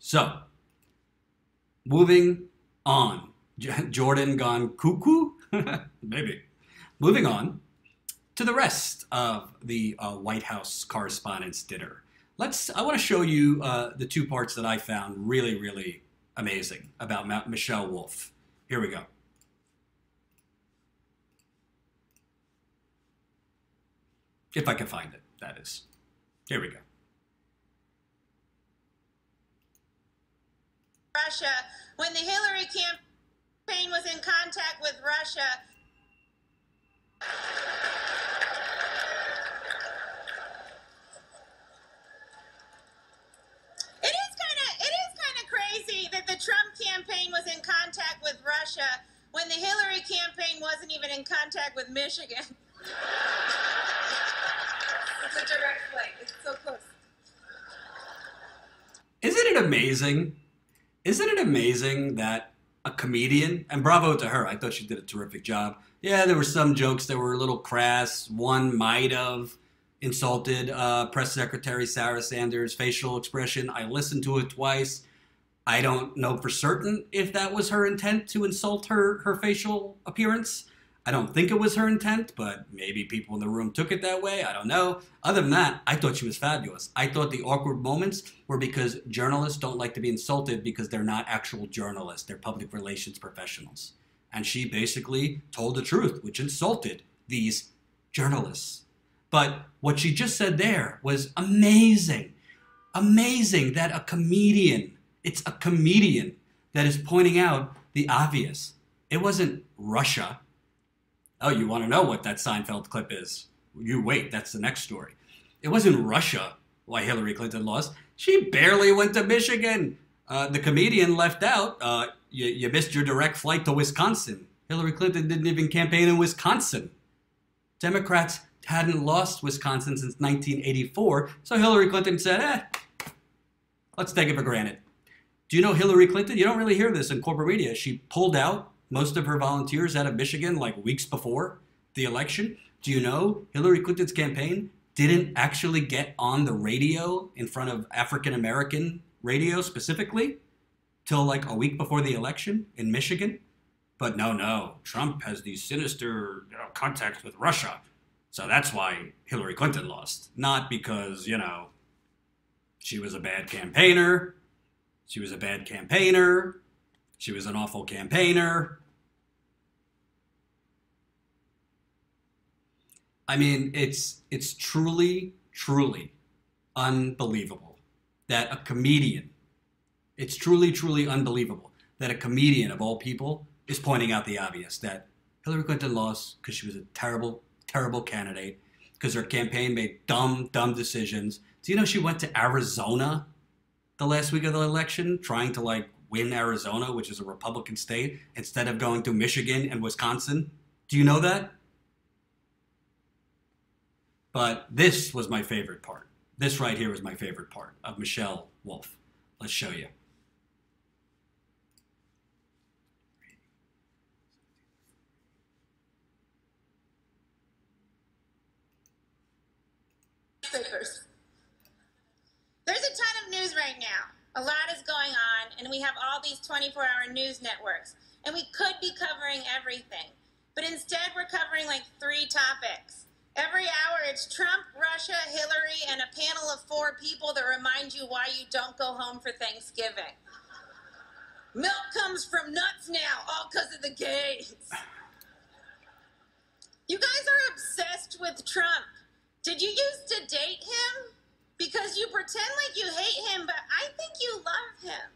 So, moving on. Jordan gone cuckoo? Maybe. Moving on to the rest of the White House Correspondents Dinner. I want to show you the two parts that I found really, really amazing about Michelle Wolf. Here we go. If I can find it, that is. Here we go. Russia, when the Hillary campaign was in contact with Russia, it is kind of crazy that the Trump campaign was in contact with Russia when the Hillary campaign wasn't even in contact with Michigan. It's a direct flight. It's so close. Isn't it amazing? Isn't it amazing that a comedian, and bravo to her, I thought she did a terrific job. Yeah, there were some jokes that were a little crass. One might have insulted Press Secretary Sarah Sanders' facial expression. I listened to it twice. I don't know for certain if that was her intent to insult her facial appearance. I don't think it was her intent, but maybe people in the room took it that way. I don't know. Other than that, I thought she was fabulous. I thought the awkward moments were because journalists don't like to be insulted because they're not actual journalists. They're public relations professionals. And she basically told the truth, which insulted these journalists. But what she just said there was amazing. Amazing that a comedian, it's a comedian that is pointing out the obvious. It wasn't Russia. Oh, you want to know what that Seinfeld clip is? You wait, that's the next story. It wasn't Russia why Hillary Clinton lost. She barely went to Michigan. The comedian left out. You missed your direct flight to Wisconsin. Hillary Clinton didn't even campaign in Wisconsin. Democrats hadn't lost Wisconsin since 1984, so Hillary Clinton said, let's take it for granted. Do you know Hillary Clinton? You don't really hear this in corporate media. She pulled out most of her volunteers out of Michigan like weeks before the election. Do you know Hillary Clinton's campaign didn't actually get on the radio in front of African-American radio specifically till like a week before the election in Michigan? But no, Trump has these sinister contacts with Russia. So that's why Hillary Clinton lost. Not because, she was a bad campaigner. She was a bad campaigner. She was an awful campaigner. I mean, it's truly, truly unbelievable that a comedian, it's truly, truly unbelievable that a comedian of all people is pointing out the obvious, that Hillary Clinton lost because she was a terrible, terrible candidate, because her campaign made dumb, dumb decisions. Do you know she went to Arizona the last week of the election trying to win Arizona, which is a Republican state, instead of going to Michigan and Wisconsin? Do you know that? But this was my favorite part. This right here was my favorite part of Michelle Wolf. Let's show you. There's a ton of news right now. A lot is going on, and we have all these 24-hour news networks. And we could be covering everything. But instead, we're covering like 3 topics. Every hour, it's Trump, Russia, Hillary, and a panel of 4 people that remind you why you don't go home for Thanksgiving. Milk comes from nuts now, all because of the gays. You guys are obsessed with Trump. Did you used to date him? Because you pretend like you hate him, but I think you love him.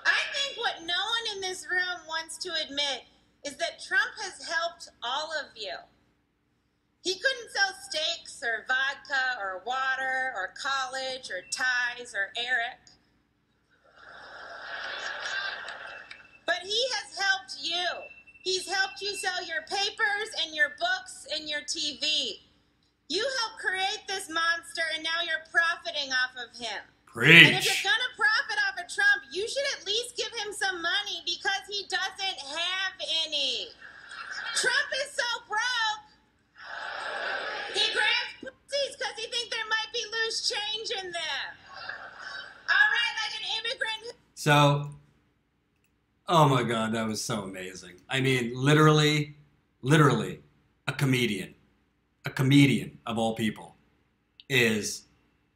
I think what no one in this room wants to admit is that Trump has helped all of you. He couldn't sell steaks or vodka or water or college or ties or Eric. But he has helped you. He's helped you sell your papers and your books and your TV. You helped create this monster, and now you're profiting off of him. Preach. And if you're going to profit off of Trump, you should at least give him some money because he doesn't have any. Trump is so broke. He grabs pussies because he thinks there might be loose change in them. All right, like So, oh my God, that was so amazing. I mean, literally, a comedian of all people, is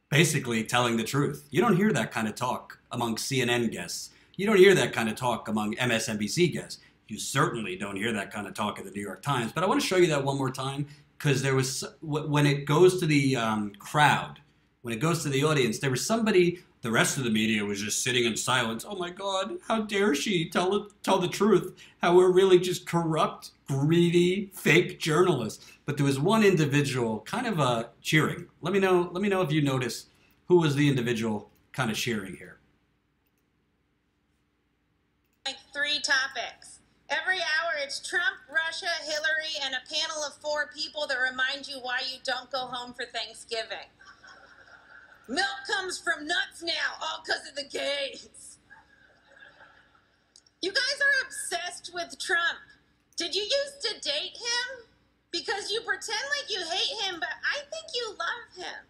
basically telling the truth. You don't hear that kind of talk among CNN guests. You don't hear that kind of talk among MSNBC guests. You certainly don't hear that kind of talk in the New York Times. But I want to show you that one more time because there was, when it goes to the crowd, when it goes to the audience, there was somebody, the rest of the media was just sitting in silence. Oh my God, how dare she tell the truth? How we're really just corrupt, greedy, fake journalists. But there was one individual kind of cheering. Let me know if you notice who was the individual kind of cheering here. Like 3 topics. Every hour it's Trump, Russia, Hillary, and a panel of 4 people that remind you why you don't go home for Thanksgiving. Milk comes from nuts now, all because of the gays. You guys are obsessed with Trump. Did you used to date him? Because you pretend like you hate him, but I think you love him.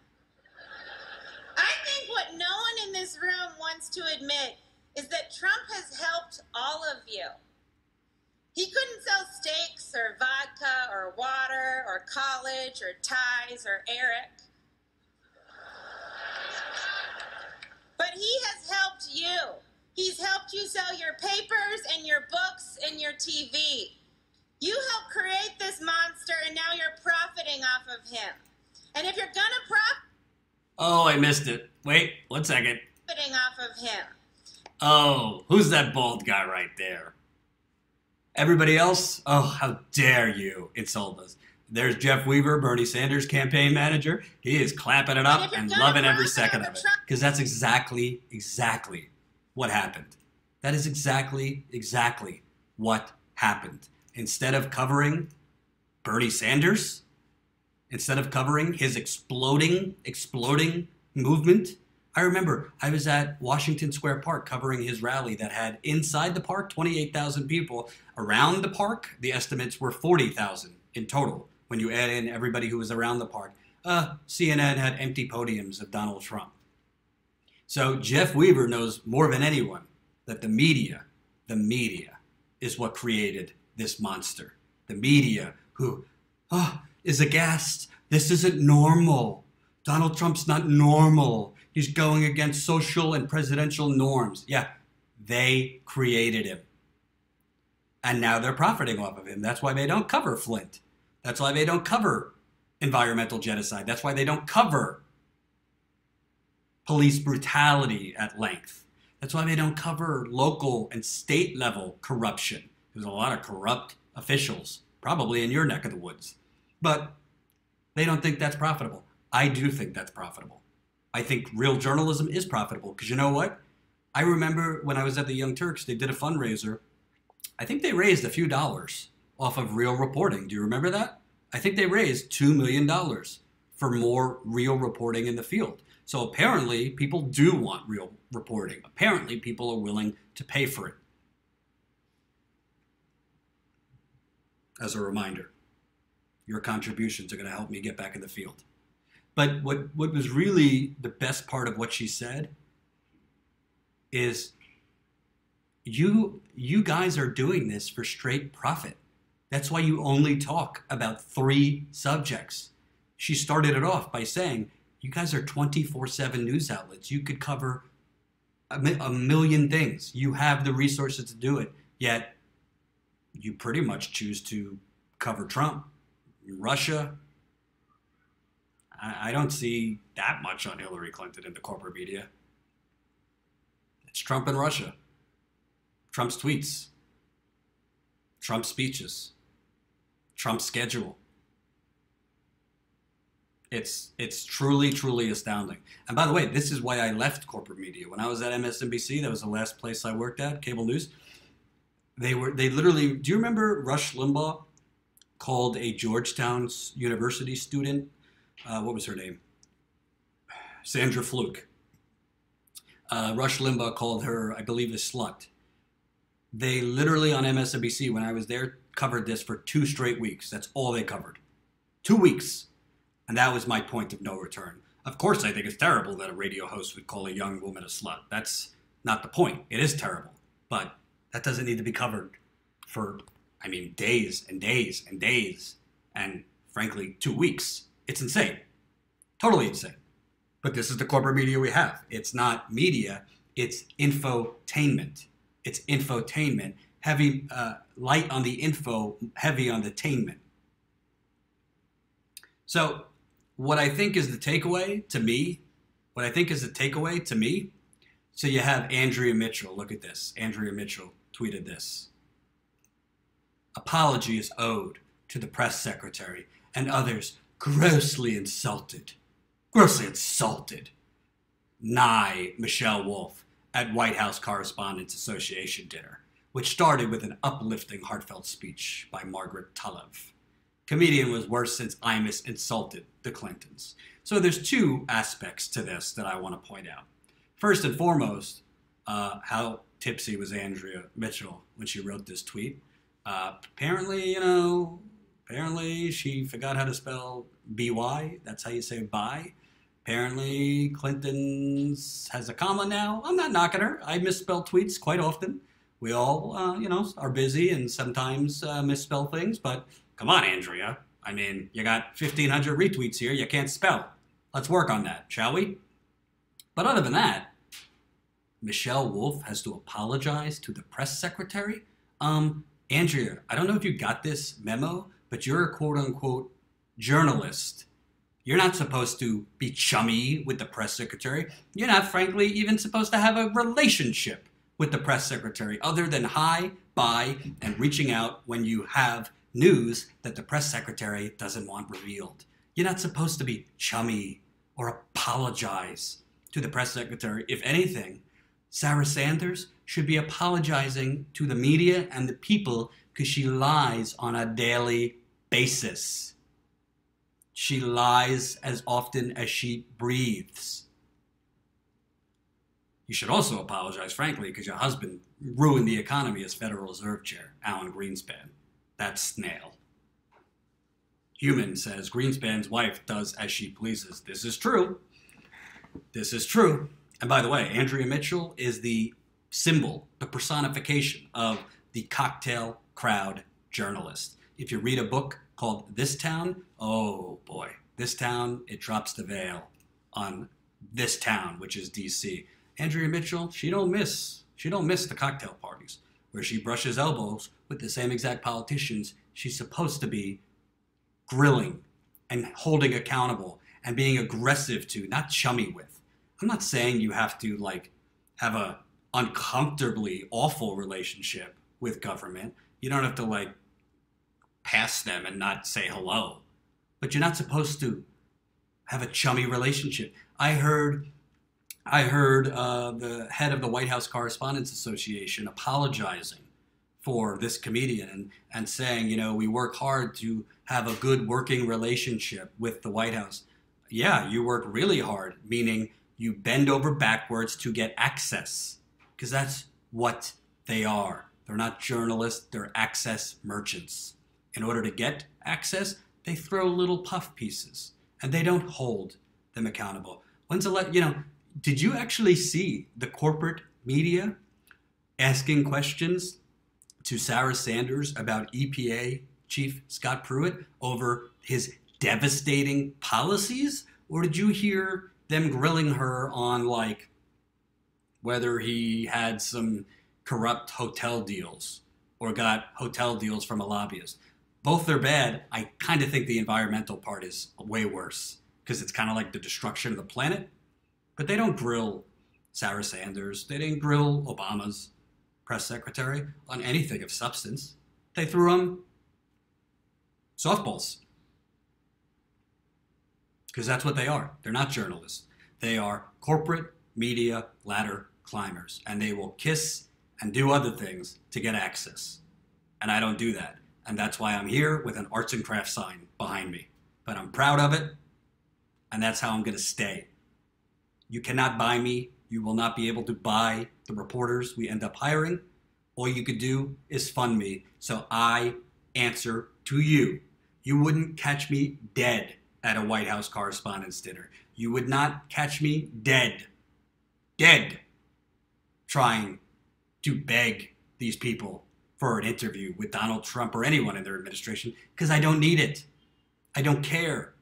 I think what no one in this room wants to admit is that Trump has helped all of you. He couldn't sell steaks or vodka or water or college or ties or Eric. But he has helped you. He's helped you sell your papers and your books and your TV. You helped create this monster and now you're profiting off of him. And if you're gonna profit... Oh, I missed it. Wait, 1 second. ...profiting off of him. Oh, who's that bald guy right there? Everybody else? Oh, how dare you insult us. There's Jeff Weaver, Bernie Sanders' campaign manager. He is clapping it up and loving every second of it. Because that's exactly what happened. That is exactly what happened. Instead of covering Bernie Sanders, instead of covering his exploding movement, I remember I was at Washington Square Park covering his rally that had inside the park 28,000 people. Around the park, the estimates were 40,000 in total when you add in everybody who was around the park. CNN had empty podiums of Donald Trump. So Jeff Weaver knows more than anyone that the media is what created this monster. The media who is aghast. This isn't normal. Donald Trump's not normal. He's going against social and presidential norms. Yeah, they created him. And now they're profiting off of him. That's why they don't cover Flint. That's why they don't cover environmental genocide. That's why they don't cover police brutality at length. That's why they don't cover local and state level corruption. There's a lot of corrupt officials, probably in your neck of the woods. But they don't think that's profitable. I do think that's profitable. I think real journalism is profitable because you know what? I remember when I was at the Young Turks, they did a fundraiser. I think they raised a few dollars off of real reporting. Do you remember that? I think they raised $2 million for more real reporting in the field. So apparently people do want real reporting. Apparently people are willing to pay for it. As a reminder, your contributions are going to help me get back in the field. But what was really the best part of what she said is you guys are doing this for straight profit. That's why you only talk about 3 subjects. She started it off by saying, you guys are 24/7 news outlets. You could cover a million things. You have the resources to do it. Yet you pretty much choose to cover Trump, Russia. I don't see that much on Hillary Clinton in the corporate media. It's Trump and Russia. Trump's tweets. Trump's speeches. Trump's schedule. It's truly astounding. And by the way, this is why I left corporate media. When I was at MSNBC, that was the last place I worked at, cable news. They literally, do you remember Rush Limbaugh called a Georgetown University student, what was her name? Sandra Fluke. Rush Limbaugh called her, I believe, a slut. They literally on MSNBC, when I was there, covered this for 2 straight weeks. That's all they covered. 2 weeks. And that was my point of no return. Of course, I think it's terrible that a radio host would call a young woman a slut. That's not the point. It is terrible, but that doesn't need to be covered for, I mean, days and days and days, and frankly, 2 weeks. It's insane. Totally insane. But this is the corporate media we have. It's not media, it's infotainment. It's infotainment. Heavy, light on the info, heavy on the tainment. So what I think is the takeaway to me, so you have Andrea Mitchell. Look at this. Andrea Mitchell tweeted this. Apology is owed to the press secretary and others grossly insulted. Grossly insulted. Nye Michelle Wolf at White House Correspondents Association dinner, which started with an uplifting, heartfelt speech by Margaret Tullow. Comedian was worse since Imus insulted the Clintons. So there's two aspects to this that I want to point out. First and foremost, how tipsy was Andrea Mitchell when she wrote this tweet. Apparently she forgot how to spell B-Y. That's how you say bye. Apparently Clinton's has a comma now. I'm not knocking her. I misspell tweets quite often. We all, are busy and sometimes misspell things, but come on, Andrea. I mean, you got 1,500 retweets here. You can't spell. Let's work on that, shall we? But other than that, Michelle Wolf has to apologize to the press secretary? Andrea, I don't know if you got this memo, but you're a quote-unquote journalist. You're not supposed to be chummy with the press secretary. You're not, frankly, even supposed to have a relationship with the press secretary other than hi, bye, and reaching out when you have news that the press secretary doesn't want revealed. You're not supposed to be chummy or apologize to the press secretary. If anything, Sarah Sanders should be apologizing to the media and the people because she lies on a daily basis. She lies as often as she breathes. You should also apologize, frankly, because your husband ruined the economy as Federal Reserve Chair, Alan Greenspan. That's snail. Human says Greenspan's wife does as she pleases. This is true. This is true. And by the way, Andrea Mitchell is the symbol, the personification of the cocktail crowd journalist. If you read a book called This Town, oh boy, This Town, it drops the veil on this town, which is DC. Andrea Mitchell, she don't miss the cocktail parties where she brushes elbows with the same exact politicians she's supposed to be grilling and holding accountable and being aggressive to, not chummy with. I'm not saying you have to have a uncomfortably awful relationship with government. You don't have to pass them and not say hello. But you're not supposed to have a chummy relationship. I heard the head of the White House Correspondents Association apologizing for this comedian and saying, we work hard to have a good working relationship with the White House. Yeah, you work really hard, meaning you bend over backwards to get access, because that's what they are. They're not journalists, they're access merchants. In order to get access, they throw little puff pieces, and they don't hold them accountable. Did you actually see the corporate media asking questions to Sarah Sanders about EPA Chief Scott Pruitt over his devastating policies? Or did you hear them grilling her on whether he had some corrupt hotel deals or got hotel deals from a lobbyist? Both are bad. I kind of think the environmental part is way worse because it's kind of like the destruction of the planet. But they don't grill Sarah Sanders. They didn't grill Obama's press secretary on anything of substance. They threw him softballs. Because that's what they are. They're not journalists. They are corporate media ladder climbers. And they will kiss and do other things to get access. And I don't do that. And that's why I'm here with an arts and crafts sign behind me. But I'm proud of it. And that's how I'm going to stay. You cannot buy me. You will not be able to buy the reporters we end up hiring. All you could do is fund me. So I answer to you. You wouldn't catch me dead at a White House Correspondents Dinner. You would not catch me dead. Dead. trying to beg these people for an interview with Donald Trump or anyone in their administration because I don't need it. I don't care.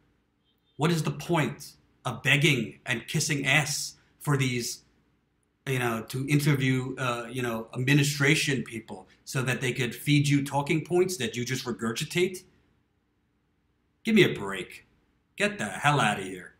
What is the point of begging and kissing ass for these, to interview, administration people so that they could feed you talking points that you just regurgitate? Give me a break. Get the hell out of here.